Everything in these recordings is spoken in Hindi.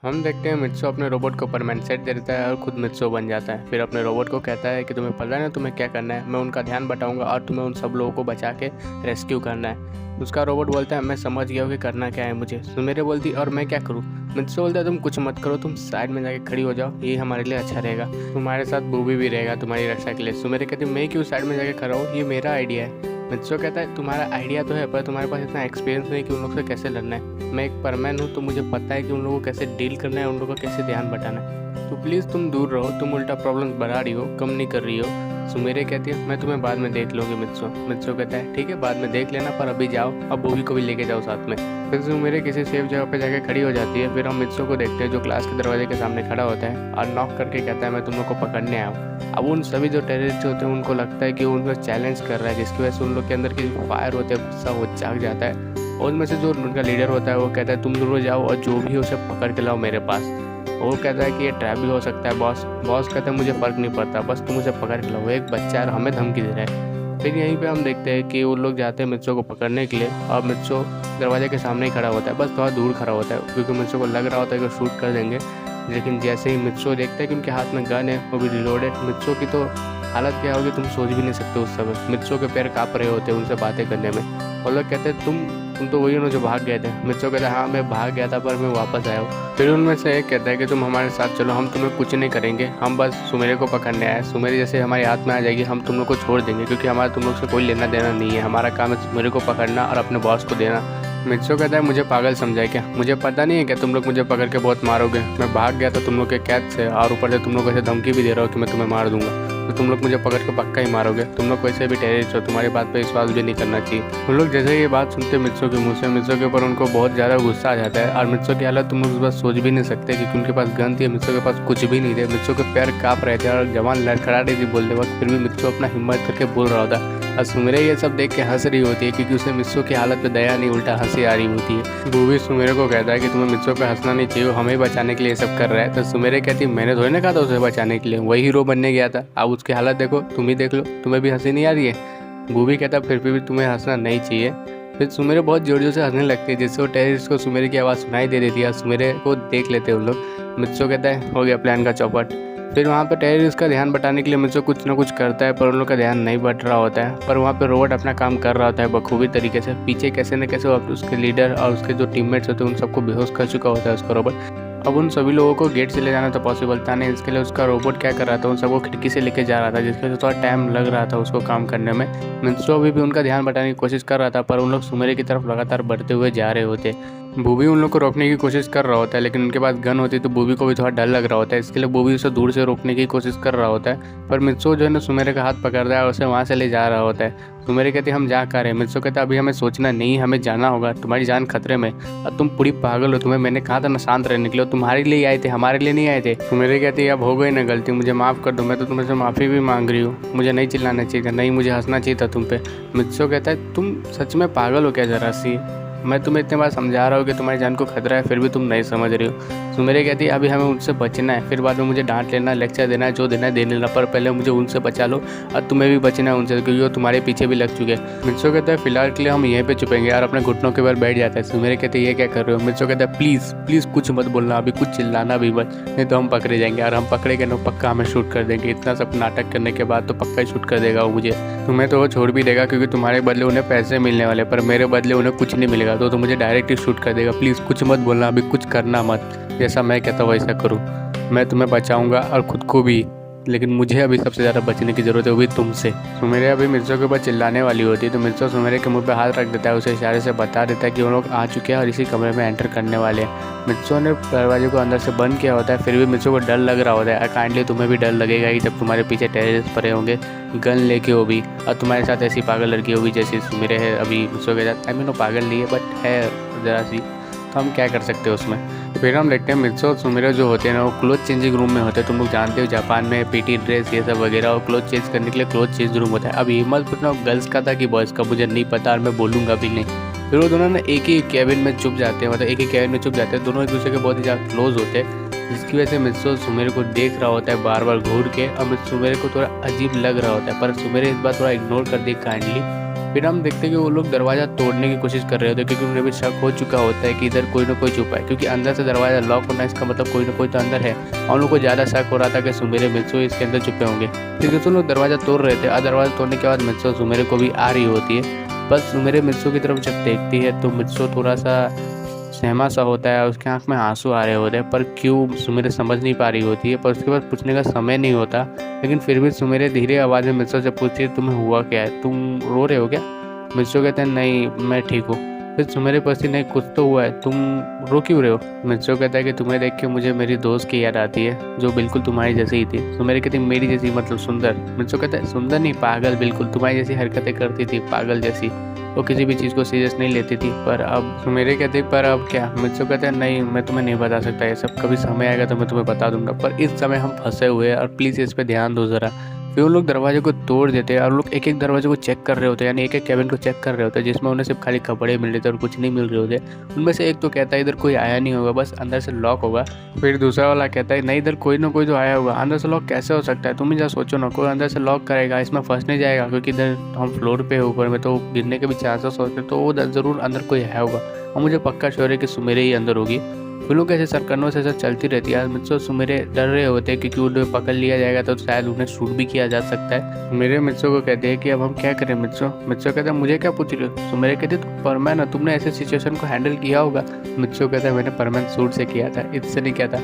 हम देखते हैं मित्सो अपने रोबोट को परमानेंट सेट दे देता है और खुद मित्सो बन जाता है। फिर अपने रोबोट को कहता है कि तुम्हें पता है ना तुम्हें क्या करना है, मैं उनका ध्यान बटाऊंगा और तुम्हें उन सब लोगों को बचा के रेस्क्यू करना है। उसका रोबोट बोलता है मैं समझ गया हूँ कि करना क्या है मुझे। सुमेरे बोलती और मैं क्या करूँ। मित्सो बोलता है तुम कुछ मत करो, तुम साइड में जाके खड़ी हो जाओ, ये हमारे लिए अच्छा रहेगा, तुम्हारे साथ बूबी भी रहेगा तुम्हारी रक्षा के लिए। सुमेरे कहती मैं क्यों साइड में जाके खड़ा हूँ, ये मेरा आइडिया है। मित्सो कहता है तुम्हारा आइडिया तो है पर तुम्हारे पास इतना एक्सपीरियंस नहीं कि उन लोग से कैसे लड़ना है। मैं एक परमैन हूँ तो मुझे पता है कि उन लोगों को कैसे डील करना है, उन लोगों को कैसे ध्यान बटाना है। तो प्लीज़ तुम दूर रहो, तुम उल्टा प्रॉब्लम्स बढ़ा रही हो, कम नहीं कर रही हो। सुमेरे कहती है मैं तुम्हें बाद में देख लूँगी मित्सो। मित्सो कहता है ठीक है बाद में देख लेना, पर अभी जाओ, अब बूबी को भी लेके जाओ साथ में। फिर सुमेरे किसी सेफ जगह पे जाके खड़ी हो जाती है। फिर हम मित्सो को देखते हैं जो क्लास के दरवाजे के सामने खड़ा होता है और नॉक करके कहता है मैं तुम लोग को पकड़ने आया हूँ। अब उन सभी जो टेररिस्ट होते हैं उनको लगता है कि वो उनको चैलेंज कर रहा है, जिसकी वजह से उन लोग के अंदर की जो फायर होते हैं गुस्सा वो जाग जाता है। और उनमें से जो उनका लीडर होता है वो कहता है तुम दोनों जाओ और जो भी हो उसे पकड़ के लाओ मेरे पास। वो कहता है कि ये ट्रैप भी हो सकता है बॉस। बॉस कहता है मुझे फ़र्क नहीं पड़ता, बस तुम उसे पकड़ के लाओ, एक बच्चा है और हमें धमकी दे रहा है। फिर यहीं पे हम देखते हैं कि वो लोग जाते हैं मित्सो को पकड़ने के लिए और मित्सो दरवाजे के सामने ही खड़ा होता है, बस थोड़ा दूर खड़ा होता है क्योंकि मित्सो को लग रहा होता है कि शूट कर देंगे। लेकिन जैसे ही मित्सो देखता है कि उनके हाथ में गन है, वो भी रिलोडेड, मित्सो की तो हालत क्या होगी तुम सोच भी नहीं सकते। उस समय मित्सो के पैर काँप रहे होते हैं उनसे बातें करने में। और लोग कहते हैं तुम तो वही हो जो भाग गए थे। मित्सो कहता है हाँ मैं भाग गया था पर मैं वापस आया हूँ। फिर उनमें से एक कहता है कि तुम हमारे साथ चलो, हम तुम्हें कुछ नहीं करेंगे, हम बस सुमेरे को पकड़ने आए। सुमेरे जैसे हमारे हाथ में आ जाएगी हम तुम लोग को छोड़ देंगे क्योंकि हमारा तुम लोग से कोई लेना देना नहीं है, हमारा काम है सुमेरे को पकड़ना और अपने बॉस को देना। मित्सो कहता है मुझे पागल समझा क्या, मुझे पता नहीं है क्या तुम लोग मुझे पकड़ के बहुत मारोगे। मैं भाग गया था तुम लोग के कैद से और ऊपर से तुम लोग ऐसे धमकी भी दे रहे हो कि मैं तुम्हें मार दूंगा, तो तुम लोग मुझे पकड़ के पक्का ही मारोगे। तुम लोग वैसे भी टेररिस्ट हो, तुम्हारी बात पे विश्वास भी नहीं करना चाहिए। उन लोग जैसे ये बात सुनते मित्सो के मुंह से, मित्सो के ऊपर उनको बहुत ज़्यादा गुस्सा आ जाता है। और मित्सो की हालत तुम लोग बस सोच भी नहीं सकते क्योंकि उनके पास गन थी, मित्सो के पास कुछ भी नहीं थे। मित्सो के पैर काँप रहे थे और जवान लड़खड़ा रही थी बोलते वक्त, फिर भी मित्सो अपना हिम्मत करके बोल रहा होता। और सुमेरे ये सब देख के हंस रही होती है क्योंकि उसे मित्सो की हालत पे दया नहीं उल्टा हंसी आ रही होती है। बूबी सुमेरे को कहता है कि तुम्हें मित्सो पे हंसना नहीं चाहिए, हमें बचाने के लिए ये सब कर रहा है। तो सुमेरे कहती है मैंने थोड़ी ना कहा था उसे बचाने के लिए, वही हीरो बनने गया था, अब उसकी हालत देखो, तुम ही देख लो, तुम्हें भी हंसी नहीं आ रही है। बूबी कहता फिर भी तुम्हें हंसना नहीं चाहिए। फिर सुमेरे बहुत जोर जोर से हंसने लगती है जिससे वो टेररिस्ट को सुमेरे की आवाज़ सुनाई दे देती है। सुमेरे को देख लेते हैं उन लोग। मित्सो कहता है हो गया प्लान का चौपट। फिर वहाँ पे टेररिस्ट का ध्यान बटाने के लिए मित्सो कुछ ना कुछ करता है पर उन लोग का ध्यान नहीं बट रहा होता है। पर वहाँ पे रोबोट अपना काम कर रहा होता है बखूबी तरीके से। पीछे कैसे न कैसे उसके लीडर और उसके जो टीममेट्स होते हैं उन सबको बेहोश कर चुका होता है उसका रोबोट। अब उन सभी लोगों को गेट से ले जाना तो पॉसिबल था नहीं, इसके लिए उसका रोबोट क्या कर रहा था, उन सबको खिड़की से लेके जा रहा था जिसके वजह से थोड़ा टाइम लग रहा था उसको काम करने में। मित्सो अभी भी उनका ध्यान बटाने की कोशिश कर रहा था पर उन लोग सुमेरे की तरफ लगातार बढ़ते हुए जा रहे होते। बूबी उन लोग को रोकने की कोशिश कर रहा होता है लेकिन उनके पास गन होती है तो बूबी को भी थोड़ा डर लग रहा होता है, इसके लिए बूबी उसे दूर से रोकने की कोशिश कर रहा होता है। पर मित्सो जो है ना सुमेरे का हाथ पकड़ रहा है और उसे वहाँ से ले जा रहा होता है। सुमेरे कहती है हम जा कर रहे हैं। मित्सो कहता है अभी हमें सोचना नहीं, हमें जाना होगा, तुम्हारी जान खतरे में और तुम पूरी पागल हो, तुम्हें मैंने कहा था ना शांत रहने के लिए, तुम्हारे लिए आए थे हमारे लिए नहीं आए थे। सुमेरे कहती है अब हो गई ना गलती, मुझे माफ़ कर दो, मैं तो तुमसे माफ़ी भी मांग रही हूँ, मुझे नहीं चिल्लाना चाहिए था, नहीं मुझे हंसना चाहिए था तुम पे। मित्सो कहता है तुम सच में पागल हो क्या जरा सी, मैं तुम्हें इतने बार समझा रहा हूँ कि तुम्हारी जान को खतरा है फिर भी तुम नहीं समझ रही हो। सुमेरे कहती है अभी हमें उनसे बचना है, फिर बाद में मुझे डांट लेना, लेक्चर देना है, जो देना है दे लेना, पर पहले मुझे उनसे बचा लो और तुम्हें भी बचना है उनसे क्योंकि वो तुम्हारे पीछे भी लग चुके हैं। मित्सो कहता है फिलहाल के लिए हम यहीं पे छुपेंगे और अपने घुटनों के ऊपर बैठ जाता है। सुमेरे कहते हैं ये क्या कर रहे हो। मित्सो कहता है प्लीज़ प्लीज़ कुछ मत बोलना, अभी कुछ चिल्लाना भी मत, नहीं तो हम पकड़े जाएंगे और हम पकड़ेंगे ना पक्का हमें शूट कर देंगे। इतना सब नाटक करने के बाद तो पक्का ही शूट कर देगा वो मुझे। तुम्हें तो वो छोड़ भी देगा क्योंकि तुम्हारे बदले उन्हें पैसे मिलने वाले, पर मेरे बदले उन्हें कुछ नहीं मिलेगा तो मुझे डायरेक्ट ही शूट कर देगा। प्लीज़ कुछ मत बोलना, अभी कुछ करना मत, जैसा मैं कहता हूँ वैसा करूँ, मैं तुम्हें बचाऊंगा और खुद को भी, लेकिन मुझे अभी सबसे ज़्यादा बचने की ज़रूरत है वो भी तुमसे। सुमेरे अभी मित्सो के ऊपर चिल्लाने वाली होती है तो मित्सो सुमेरे के मुंह पे हाथ रख देता है, उसे इशारे से बता देता है कि वो लोग आ चुके हैं और इसी कमरे में एंटर करने वाले हैं। मित्सो ने दरवाजे को अंदर से बंद किया होता है, फिर भी मित्सो को डर लग रहा होता है। काइंडली तुम्हें भी डर लगेगा ही जब तुम्हारे पीछे टेररिस्ट पड़े होंगे गन लेके, वो भी और तुम्हारे साथ ऐसी पागल लड़की होगी जैसी सुमेरे है अभी मित्सो के साथ। आई मीन वो पागल नहीं है बट है ज़रा सी, तो हम क्या कर सकते हैं उसमें। फिर हम देखते हैं मित्सो और सुमेरे जो होते हैं ना वो क्लोथ चेंजिंग रूम में होते हैं। तुम लोग जानते हो जापान में पीटी ड्रेस ये सब वगैरह और क्लोथ चेंज करने के लिए क्लोथ चेंज रूम होता है। अब ये मत पूछना गर्ल्स का था कि बॉयज़ का, मुझे नहीं पता और मैं बोलूँगा भी नहीं। फिर वो दोनों ना एक ही कैबिन में चुप जाते हैं, मतलब एक ही कैबिन में चुप जाते हैं, दोनों एक दूसरे के बहुत ही ज़्यादा क्लोज होते हैं, जिसकी वजह से मित्सो सुमेरे को देख रहा होता है बार बार घूर के और सुमेरे को थोड़ा अजीब लग रहा होता है। पर सुमेरे इस बार थोड़ा इग्नोर कर दी काइंडली फिर हम देखते हैं कि वो लोग दरवाज़ा तोड़ने की कोशिश कर रहे होते हैं, क्योंकि उन्हें भी शक हो चुका होता है कि इधर कोई ना कोई छुपा है, क्योंकि अंदर से दरवाज़ा लॉक होना इसका मतलब कोई ना कोई तो अंदर है। और उन लोग को ज़्यादा शक हो रहा था कि सुमेरे मित्सो इसके अंदर छुपे होंगे। फिर दोस्तों लोग दरवाज़ा तोड़ रहे थे और दरवाज़ा तोड़ने के बाद मित्सो सुमेरे को भी आ रही होती है। बस सुमेरे मित्सो की तरफ जब देखती है तो मित्सो थोड़ा सा सहमा सा होता है, उसके आँख में आंसू आ रहे होते हैं, पर क्यों सुमेरे समझ नहीं पा रही होती है। पर उसके बाद पूछने का समय नहीं होता, लेकिन फिर भी सुमेरे धीरे आवाज़ में मित्सो से पूछती है, तुम्हें हुआ क्या है, तुम रो रहे हो क्या? मित्सो कहते हैं नहीं मैं ठीक हूँ। फिर सुमेरे पूछती नहीं कुछ तो हुआ है, तुम रो क्यों रहे हो? मित्सो कहता है कि तुम्हें देख के मुझे मेरी दोस्त की याद आती है जो बिल्कुल तुम्हारी जैसी ही थी। सुमेरे कहती मेरी जैसी मतलब सुंदर? मित्सो कहता है सुंदर नहीं पागल, बिल्कुल तुम्हारी जैसी हरकतें करती थी, पागल जैसी। वो किसी भी चीज़ को सीरियस नहीं लेती थी। पर अब सुमेरे कहते पर अब क्या? मित्सो कहते हैं नहीं मैं तुम्हें नहीं बता सकता ये सब, कभी समय आएगा तो मैं तुम्हें बता दूंगा, पर इस समय हम फंसे हुए हैं और प्लीज़ इस पर ध्यान दो ज़रा। फिर उन लोग दरवाजे को तोड़ देते हैं और लोग एक एक दरवाजे को चेक कर रहे होते हैं, यानी एक एक कैबिन को चेक कर रहे होते हैं, जिसमें उन्हें सिर्फ खाली कपड़े मिल रहे थे और कुछ नहीं मिल रहे होते। उनमें से एक तो कहता है इधर कोई आया नहीं होगा, बस अंदर से लॉक होगा। फिर दूसरा वाला कहता है नहीं इधर कोई ना कोई तो आया होगा, अंदर से लॉक कैसे हो सकता है? तुम ही जा सोचो ना, कोई अंदर से लॉक करेगा, इसमें फंस नहीं जाएगा, क्योंकि इधर हम फ्लोर पे ऊपर में तो गिरने के भी चांसेस होते हैं, तो वो ज़रूर अंदर कोई है होगा। और मुझे पक्का श्योर है कि सुमेरे ही अंदर होगी। फिर लोग ऐसे सरकनों से चलती रहती है। मित्सो सुमेरे डर रहे होते हैं क्योंकि उन्हें पकड़ लिया जाएगा तो शायद उन्हें शूट भी किया जा सकता है। मेरे मित्सो को कहते हैं कि अब हम क्या करें मित्सो? मित्सो कहता है मुझे क्या पूछ रहे हो? सुमेरे कहते तुम परमैन हो, तुमने ऐसे सिचुएशन को हैंडल किया होगा। मित्सो कहता है मैंने परमैन सूट से किया था, इससे नहीं किया था।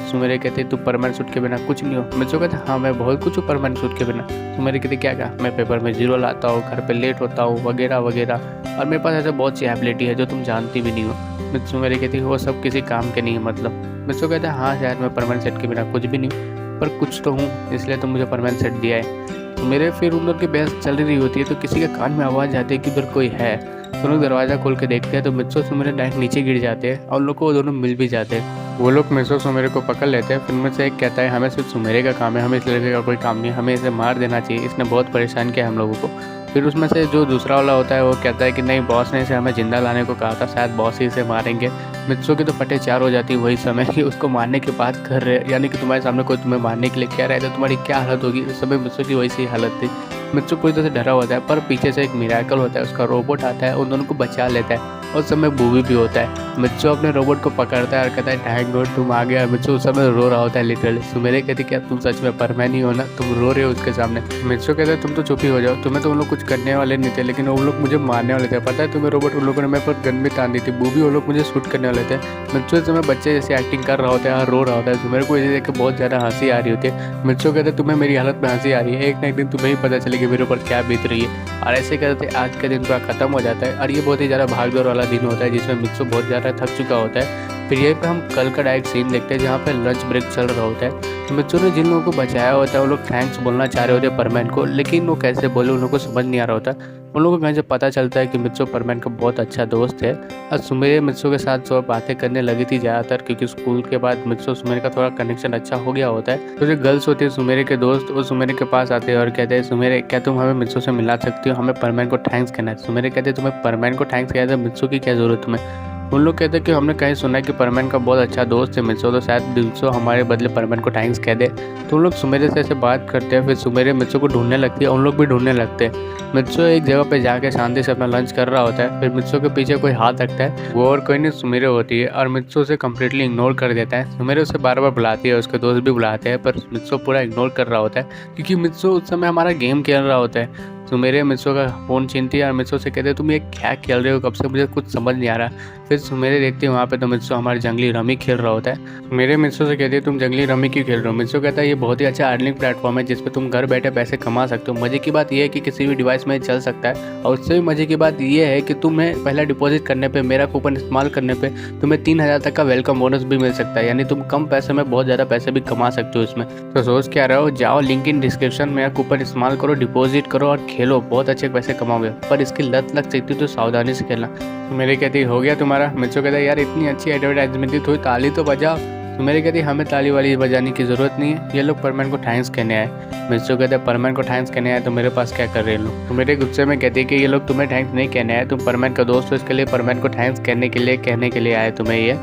सुमेरे कहते तुम परमैन सूट के बिना कुछ नहीं हो। मित्सो कहता हाँ मैं बहुत कुछ हूँ परमैन सूट के बिना। सुमेरे कहते क्या कहा? मैं पेपर में 0 लाता हूँ, घर पे लेट होता हूँ वगैरह वगैरह, और मेरे पास ऐसे बहुत सी एबिलिटी है जो तुम जानती भी नहीं हो। मित्सो मेरी कहती वो सब किसी काम के नहीं है मतलब। मित्सो कहता है हाँ शायद मैं परमानेंट सेट के बिना कुछ भी नहीं हूँ, पर कुछ तो हूँ, इसलिए तो मुझे परमानेंट सेट दिया है। तो मेरे फिर उन लोग की बहस चल रही होती है तो किसी के कान में आवाज़ आती है कि उधर कोई है। तो लोग दरवाज़ा खोल के देखते हैं तो मित्सो सुमेरे डायरेक्ट नीचे गिर जाते हैं और लोग को वो दोनों मिल भी जाते हैं। वो लोग मित्सो सुमेरे को पकड़ लेते हैं। फिर में से एक कहता है हमें सिर्फ सुमेरे का काम है, हमें इस लड़के का कोई काम नहीं है, हमें इसे मार देना चाहिए, इसने बहुत परेशान किया हम लोगों को। फिर उसमें से जो दूसरा वाला होता है वो कहता है कि नहीं बॉस ने इसे हमें जिंदा लाने को कहा था, शायद बॉस ही इसे मारेंगे। मित्सो की तो फटे चार हो जाती है वही समय कि उसको मारने की बात कर रहे, यानी कि तुम्हारे सामने कोई तुम्हें मारने के लिए कह रहा है तो तुम्हारी क्या हालत होगी। उस समय मित्सो की वैसी ही हालत थी। मित्सो पूरी तरह से डरा होता है, पर पीछे से एक मिरेकल होता है, उसका रोबोट आता है उन दोनों को बचा लेता है। उस समय बूबी भी होता है। मित्सो अपने रोबोट को पकड़ता है और कहता है थैंक गॉड तुम आ गया। मित्सो उस समय रो रहा होता है लिटरली। सुमेरे कहती क्या तुम सच में परमैन ही हो ना, तुम रो रहे हो उसके सामने। मित्सो कहता है तुम तो चुप ही हो जाओ, तुम्हें तो उन लोग कुछ करने वाले नहीं थे, लेकिन वो लोग मुझे मारने वाले थे। पता है तुम्हें रोबोट उन लोगों ने मेरे पर गन भी तान दी थी, बूबी वो लोग मुझे शूट करने वाले थे। मित्सो इस समय बच्चे जैसे एक्टिंग कर रहा होता है और रो रहा होता है। सुमेरे को इसे देख के बहुत ज़्यादा हंसी आ रही होती है। मित्सो कहते तुम्हें मेरी हालत में हंसी आ रही है, एक ना एक दिन तुम्हें ही पता चलेगी मेरे ऊपर क्या बीत रही है। और ऐसे करते आज का दिन पूरा खत्म हो जाता है और ये बहुत ही ज़्यादा भागदौड़ वाला दिन होता है जिसमें मित्सो बहुत ज़्यादा थक चुका होता है। फिर यहीं पे हम कल का डायरेक्ट सीन देखते हैं जहाँ पे लंच ब्रेक चल रहा होता है। मित्सो ने जिन लोगों को बचाया होता है वो लोग थैंक्स बोलना चाह रहे होते हैं परमैन को, लेकिन वो कैसे बोले उन लोगों को समझ नहीं आ रहा होता। उन लोगों को कहीं से पता चलता है कि मित्सो परमैन का बहुत अच्छा दोस्त है और सुमेरे मित्सो के साथ जो बातें करने लगी थी ज़्यादातर, क्योंकि स्कूल के बाद मित्सो सुमेरे का थोड़ा कनेक्शन अच्छा हो गया होता है। तो जो गर्ल्स होती है सुमेरे के दोस्त, वो सुमेरे के पास आते हैं और कहते हैं सुमेरे क्या तुम हमें मित्सो से मिला सकती हो, हमें परमैन को थैंक्स कहना है। सुमेरे कहते हैं तुम्हें परमैन को थैंक्स कहना है, मित्सो की क्या ज़रूरत तुम्हें। उन लोग कहते हैं कि हमने कहीं सुना है कि परमैन का बहुत अच्छा दोस्त है मित्सो, तो शायद मित्सो हमारे बदले परमैन को थैंक्स कह दे। तो उन लोग सुमेरे से ऐसे बात करते हैं। फिर सुमेरे मित्सो को ढूंढने लगती है, उन लोग भी ढूंढने लगते हैं। मित्सो एक जगह पे जाके शांति से अपना लंच कर रहा होता है। फिर मित्सो के पीछे कोई हाथ रखता है, वो और कोई नहीं सुमेरे होती है और मित्सो उसे कम्प्लीटली इग्नोर कर देता है। सुमेरे उसे बार बार बुलाती है, उसके दोस्त भी बुलाते हैं, पर मित्सो पूरा इग्नोर कर रहा होता है क्योंकि मित्सो उस समय हमारा गेम खेल रहा होता है। सुमेरे मित्सो का फ़ोन छीनती है और मित्सो से कहते हैं तुम ये क्या खेल रहे हो, कब से मुझे कुछ समझ नहीं आ रहा। फिर सुमेरे देखती है वहाँ पे तो मित्सो हमारे जंगली रमी खेल रहा होता है। सुमेरे मित्सो से कहती है तुम जंगली रमी क्यों खेल रहे हो। मित्सो कहता है ये बहुत ही अच्छा अर्निंग प्लेटफॉर्म है जिस पे तुम घर बैठे पैसे कमा सकते हो। मज़े की बात यह है कि किसी भी डिवाइस में चल सकता है, और उससे भी मज़े की बात यह है कि तुम्हें पहला डिपॉजिट करने पर, मेरा कूपन इस्तेमाल करने पर तुम्हें 3000 तक का वेलकम बोनस भी मिल सकता है, यानी तुम कम पैसे में बहुत ज़्यादा पैसे भी कमा सकते हो इसमें। तो सोच क्या रहे हो, जाओ लिंक इन डिस्क्रिप्शन में कूपन इस्तेमाल करो, डिपॉजिट करो और खेलो, बहुत अच्छे पैसे कमाओगे, पर इसकी लत लग सकती है तो सावधानी से खेलना। तो मेरे कहती हो गया तुम्हारा। मित्सो कहता है यार इतनी अच्छी एडवर्टाइजमेंट थी, थोड़ी ताली तो बजाओ। तो मेरे कहती हमें ताली वाली बजाने की ज़रूरत नहीं है, ये लोग परमैन को थैंक्स कहने आए। मित्सो कहते हैं परमैन को थैंक्स कहने आए तो मेरे पास क्या कर रहे हैं लोग। तो मेरे गुस्से में कहती है कि ये लोग तुम्हें थैंक्स नहीं कहने आए, तुम परमैन का दोस्त हो, इसके लिए परमैन को थैंक्स कहने के लिए आए तुम्हें ये।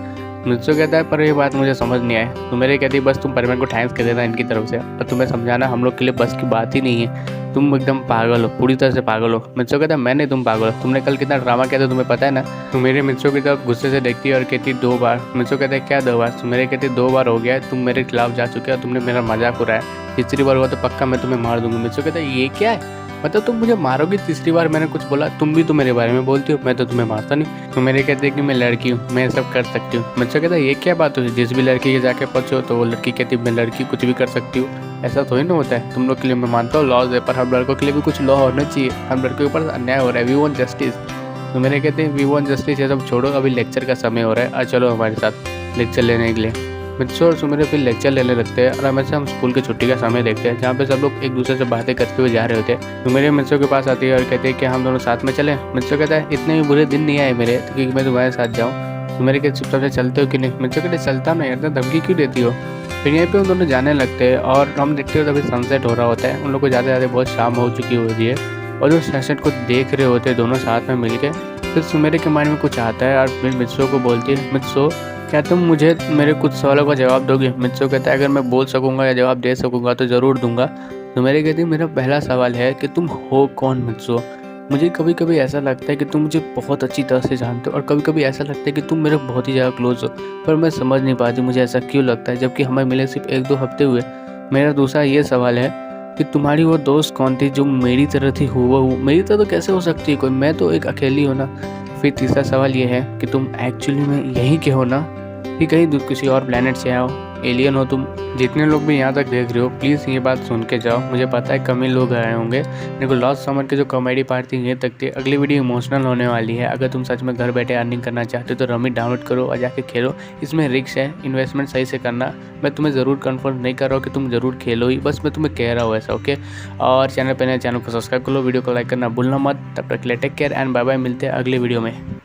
मित्सो कहता है पर ये बात मुझे समझ नहीं आई। सुमेरे कहती है बस तुम परमैन को थैंक्स कह देना इनकी तरफ से, और तुम्हें समझाना हम लोग के लिए बस की बात ही नहीं है। तुम एकदम पागल हो, पूरी तरह से पागल हो। मित्सो कहता है मैं नहीं, तुम पागल हो। तुमने कल कितना ड्रामा किया था तुम्हें पता है ना। सुमेरे मित्सो की तरफ गुस्से से देखती है और कहती 2 बार। मित्सो कहता है क्या 2 बार। सुमेरे कहती 2 बार हो गया है, तुम मेरे खिलाफ जा चुके हो, तुमने मेरा मजाक उड़ाया। तीसरी बार हुआ तो पक्का मैं तुम्हें मार दूंगी। मित्सो कहता है ये क्या है, मतलब तुम मुझे मारोगी। तीसरी बार मैंने कुछ बोला, तुम भी तो मेरे बारे में बोलती हो, मैं तो तुम्हें मारता नहीं। तो मेरे कहते हैं कि मैं लड़की हूँ, मैं सब कर सकती हूँ। मित्सो कहता है ये क्या बात हुई, जिस भी लड़की के जाके पहुँचो तो वो लड़की कहती है मैं लड़की कुछ भी कर सकती हूँ। ऐसा थोड़ी ना होता है। तुम लोग के लिए मैं मानता हूँ लॉज है, पर हम लड़कों के लिए भी कुछ लॉ होना चाहिए। हम लड़कों के ऊपर अन्याय हो रहा है, वी वांट जस्टिस। तो मेरे कहते हैं वी वांट जस्टिस, ये सब छोड़ो, अभी लेक्चर का समय हो रहा है और चलो हमारे साथ लेक्चर लेने के लिए। मित्सो और सुमेरे फिर लेक्चर लेने लगते हैं और हमेशा हम स्कूल की छुट्टी का समय देखते हैं, जहाँ पे सब लोग एक दूसरे से बातें करते हुए जा रहे होते हैं। सुमेरे मित्सो के पास आती है और कहते हैं कि हम दोनों साथ में चलें। मित्सो कहता है इतने भी बुरे दिन नहीं आए मेरे क्योंकि मैं तुम्हारे साथ जाऊँ। सुमेरे के चुपचाप से चलते हो कि नहीं। मित्सो कहते चलता नहीं, इतना धमकी क्यों देती हो। फिर यहीं पे उन दोनों जाने लगते हैं और हम देखते हो तभी सनसेट हो रहा होता है। उन लोग को ज़्यादा ज़्यादा बहुत शाम हो चुकी होती है और जो सनसेट को देख रहे होते हैं दोनों साथ में मिलके। फिर सुमेरे के माइंड में कुछ आता है और फिर मित्सो को बोलती है मित्सो क्या तुम मुझे मेरे कुछ सवालों का जवाब दोगे। मित्सो कहता है अगर मैं बोल सकूंगा या जवाब दे सकूंगा तो ज़रूर दूंगा। सुमेरे कहती है मेरा पहला सवाल है कि तुम हो कौन मित्सो। मुझे कभी कभी ऐसा लगता है कि तुम मुझे बहुत अच्छी तरह से जानते हो और कभी कभी ऐसा लगता है कि तुम मेरे बहुत ही ज़्यादा क्लोज हो, पर मैं समझ नहीं पाती मुझे ऐसा क्यों लगता है, जबकि हमें मिले सिर्फ 1-2 हफ्ते हुए। मेरा दूसरा ये सवाल है कि तुम्हारी वो दोस्त कौन थी जो मेरी तरह थी हूबहू। मेरी तरह तो कैसे हो सकती है कोई, मैं तो एक अकेली हो ना। फिर तीसरा सवाल ये है कि तुम एक्चुअली में यहीं के हो ना, कि कहीं किसी और प्लेनेट से आओ, एलियन हो तुम। जितने लोग भी यहाँ तक देख रहे हो प्लीज़ ये बात सुन के जाओ। मुझे पता है कम ही लोग आए होंगे। देखो लॉस्ट समर की जो कॉमेडी पार्ट थी ये तक थी, अगली वीडियो इमोशनल होने वाली है। अगर तुम सच में घर बैठे अर्निंग करना चाहते हो तो रमी डाउनलोड करो और जाके खेलो। इसमें रिस्क है, इन्वेस्टमेंट सही से करना। मैं तुम्हें ज़रूर कन्फर्म नहीं कर रहा हूँ कि तुम ज़रूर खेलो ही, बस मैं तुम्हें कह रहा हूँ ऐसा, ओके। और चैनल पर नए चैनल को सब्सक्राइब कर लो, वीडियो को लाइक करना भूलना मत। तब तक के लिए take care and bye bye, मिलते हैं अगले वीडियो में।